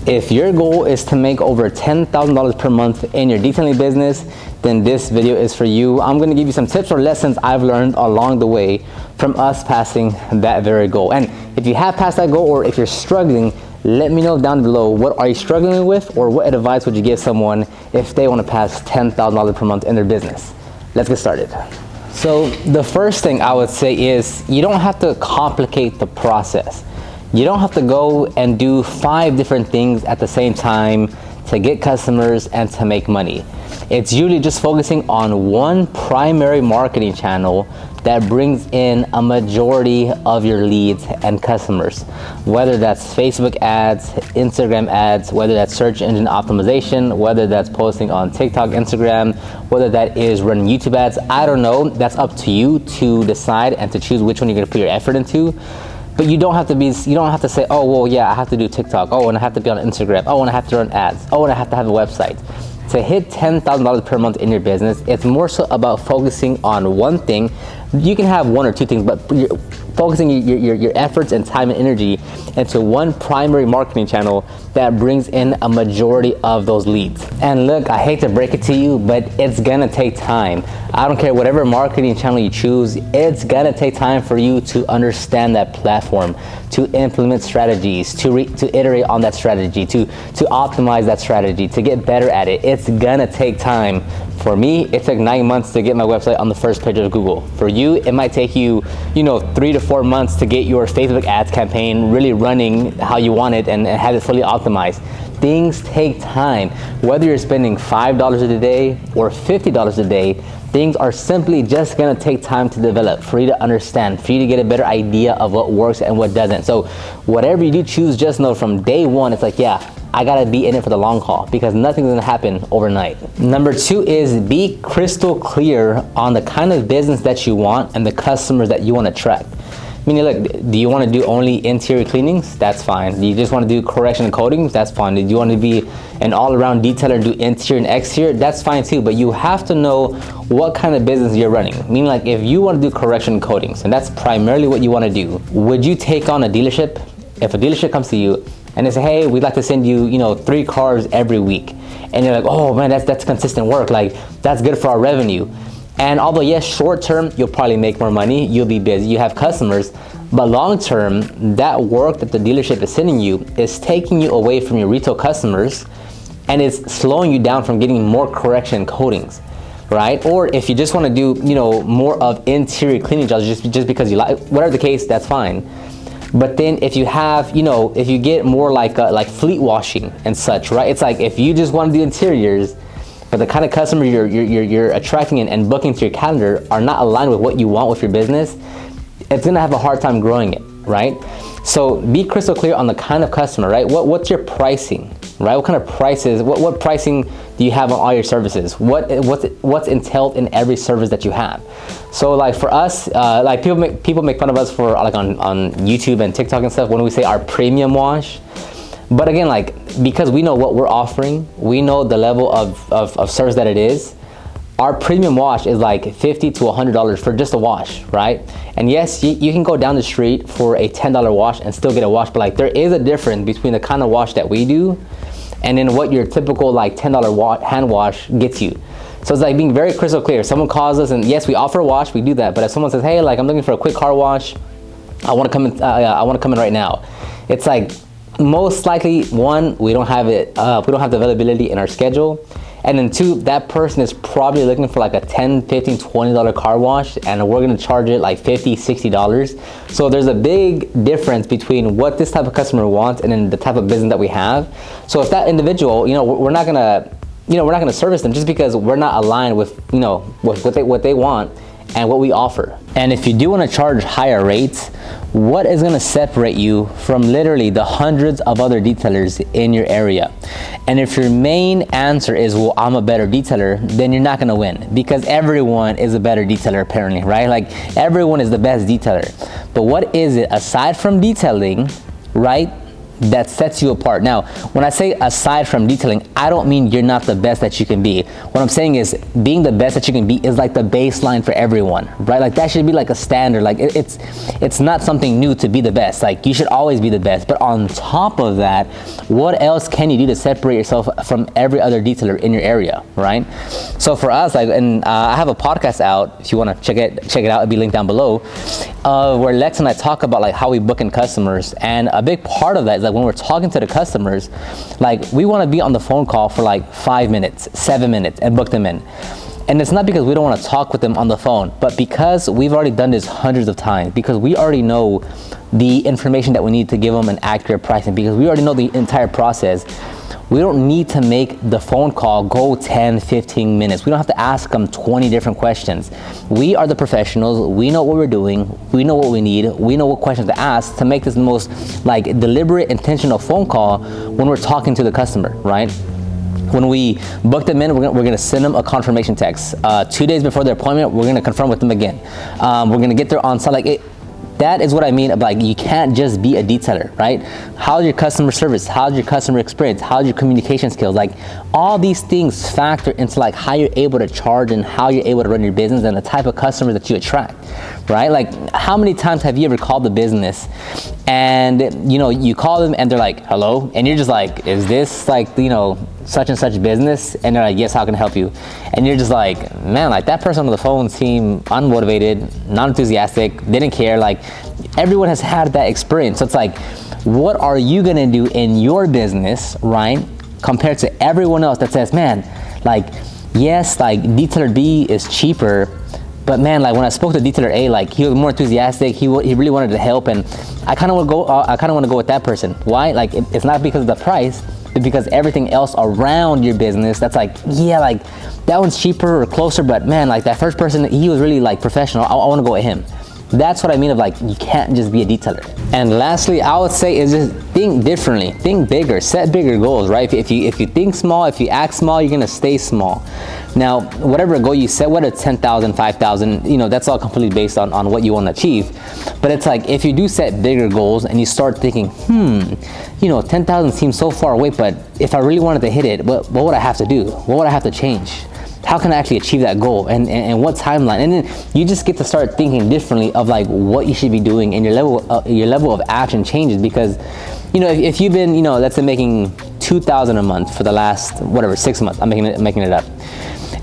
If your goal is to make over $10,000 per month in your detailing business, then this video is for you. I'm gonna give you some tips or lessons I've learned along the way from us passing that very goal. And if you have passed that goal, or if you're struggling, let me know down below, what are you struggling with, or what advice would you give someone if they wanna pass $10,000 per month in their business? Let's get started. So the first thing I would say is, you don't have to complicate the process. You don't have to go and do 5 different things at the same time to get customers and to make money. It's usually just focusing on one primary marketing channel that brings in a majority of your leads and customers. Whether that's Facebook ads, Instagram ads, whether that's search engine optimization, whether that's posting on TikTok, Instagram, whether that is running YouTube ads, I don't know. That's up to you to decide and to choose which one you're gonna put your effort into. But you don't have to say, oh, well, yeah, I have to do TikTok. Oh, and I have to be on Instagram. Oh, and I have to run ads. Oh, and I have to have a website. To hit $10,000 per month in your business, it's more so about focusing on one thing. You can have 1 or 2 things, but you're focusing your efforts and time and energy into one primary marketing channel that brings in a majority of those leads. And look, I hate to break it to you, but it's gonna take time. I don't care whatever marketing channel you choose, it's gonna take time for you to understand that platform, to implement strategies, to iterate on that strategy, to optimize that strategy, to get better at it. It's gonna take time. For me, it took 9 months to get my website on the first page of Google. For you, it might take you, 3 to 4 months to get your Facebook ads campaign really running how you want it and have it fully optimized. Things take time. Whether you're spending $5 a day or $50 a day, things are simply just gonna take time to develop, for you to understand, for you to get a better idea of what works and what doesn't. So whatever you do choose, just know from day one, it's like, yeah, I gotta be in it for the long haul, because nothing's gonna happen overnight. Number 2 is be crystal clear on the kind of business that you want and the customers that you wanna attract. Meaning, look, do you wanna do only interior cleanings? That's fine. Do you just wanna do correction and coatings? That's fine. Do you wanna be an all-around detailer and do interior and exterior? That's fine too, but you have to know what kind of business you're running. Meaning, like, if you wanna do correction and coatings, and that's primarily what you wanna do, would you take on a dealership? If a dealership comes to you and they say, hey, we'd like to send you, 3 cars every week, and you're like, oh man, that's consistent work, like that's good for our revenue. And although yes, short term you'll probably make more money, you'll be busy, you have customers, but long term, that work that the dealership is sending you is taking you away from your retail customers, and it's slowing you down from getting more correction coatings, right? Or if you just want to do more of interior cleaning jobs just because you like, whatever the case, that's fine. But then if you have, if you get more like fleet washing and such, right? It's like, if you just want to do interiors, but the kind of customer you're attracting and booking to your calendar are not aligned with what you want with your business, it's gonna have a hard time growing it, right? So be crystal clear on the kind of customer, right? What's your pricing, right? What kind of prices, what pricing do you have on all your services? What's entailed in every service that you have? So like for us, like people make fun of us for like on YouTube and TikTok and stuff when we say our premium wash. But again, like, because we know what we're offering, we know the level of service that it is, our premium wash is like $50 to $100 for just a wash, right? And yes, you can go down the street for a $10 wash and still get a wash, but like there is a difference between the kind of wash that we do and then what your typical like $10 hand wash gets you. So it's like being very crystal clear. Someone calls us and yes, we offer a wash, we do that. But if someone says, hey, like I'm looking for a quick car wash, I want to come in right now. It's like, most likely, 1, we don't have it, we don't have the availability in our schedule. And then 2, that person is probably looking for like a $10, $15, $20 car wash, and we're gonna charge it like $50, $60. So there's a big difference between what this type of customer wants and then the type of business that we have. So if that individual, we're not gonna service them just because we're not aligned with, with what they want and what we offer. And if you do want to charge higher rates, what is going to separate you from literally the hundreds of other detailers in your area? And if your main answer is, well, I'm a better detailer, then you're not going to win, because everyone is a better detailer apparently, right? Like everyone is the best detailer. But what is it aside from detailing, right, that sets you apart. Now, when I say aside from detailing, I don't mean you're not the best that you can be. What I'm saying is being the best that you can be is like the baseline for everyone, right? Like that should be like a standard. Like it's not something new to be the best. Like you should always be the best. But on top of that, what else can you do to separate yourself from every other detailer in your area, right? So for us, like, and I have a podcast out. If you want to check it out, it'll be linked down below, where Lex and I talk about like how we book in customers. And a big part of that is like when we're talking to the customers, like we want to be on the phone call for like 5 minutes, 7 minutes and book them in. And it's not because we don't want to talk with them on the phone, but because we've already done this hundreds of times, because we already know the information that we need to give them an accurate pricing, because we already know the entire process. We don't need to make the phone call go 10, 15 minutes. We don't have to ask them 20 different questions. We are the professionals. We know what we're doing. We know what we need. We know what questions to ask to make this the most like deliberate, intentional phone call when we're talking to the customer, right? When we book them in, we're gonna send them a confirmation text. 2 days before their appointment, we're gonna confirm with them again. We're gonna get there on site. Like that is what I mean. Like you can't just be a detailer, right? How's your customer service? How's your customer experience? How's your communication skills? Like all these things factor into like how you're able to charge and how you're able to run your business and the type of customers that you attract, right? Like how many times have you ever called the business and you know you call them and they're like, hello, and you're just like, is this like, you know, such and such business? And they're like, yes, how can I help you? And you're just like, man, like that person on the phone seemed unmotivated, not enthusiastic, didn't care. Like everyone has had that experience. So it's like, what are you gonna do in your business, right? Compared to everyone else that says, man, like, yes, like detailer B is cheaper, but man, like when I spoke to detailer A, like he was more enthusiastic. He really wanted to help, and I kind of want to go with that person. Why? Like it's not because of the price, but because everything else around your business. That's like, yeah, like that one's cheaper or closer, but man, like that first person, he was really like professional. I want to go with him. That's what I mean of like, you can't just be a detailer. And lastly, I would say is just think differently, think bigger, set bigger goals, right? If you think small, if you act small, you're gonna stay small. Now, whatever goal you set, whether it's 10,000, 5,000, you know, that's all completely based on what you want to achieve. But it's like, if you do set bigger goals and you start thinking, you know, 10,000 seems so far away, but if I really wanted to hit it, what would I have to do? What would I have to change? How can I actually achieve that goal, and what timeline? And then you just get to start thinking differently of like what you should be doing, and your level of action changes. Because, you know, if you've been, you know, let's say making 2,000 a month for the last whatever 6 months, I'm making it up,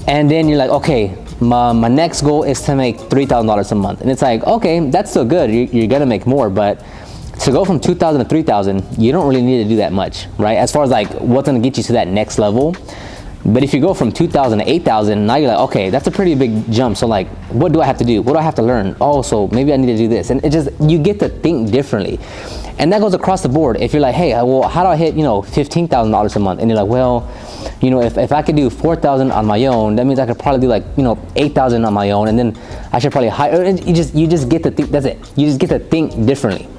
and then you're like, okay, my next goal is to make $3,000 a month, and it's like, okay, that's still good. You're gonna make more, but to go from 2,000 to 3,000, you don't really need to do that much, right? As far as like what's gonna get you to that next level. But if you go from 2,000 to 8,000, now you're like, okay, that's a pretty big jump. So like, what do I have to do? What do I have to learn? Oh, so maybe I need to do this. And it just, you get to think differently. And that goes across the board. If you're like, hey, well, how do I hit, you know, $15,000 a month? And you're like, well, you know, if I could do 4,000 on my own, that means I could probably do like, you know, 8,000 on my own. And then I should probably hire, you just get to think, that's it. You just get to think differently.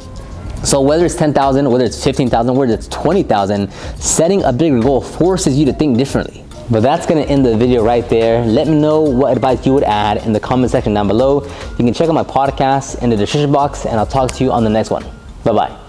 So whether it's 10,000, whether it's 15,000, whether it's 20,000, setting a bigger goal forces you to think differently. But that's gonna end the video right there. Let me know what advice you would add in the comment section down below. You can check out my podcast in the description box, and I'll talk to you on the next one. Bye-bye.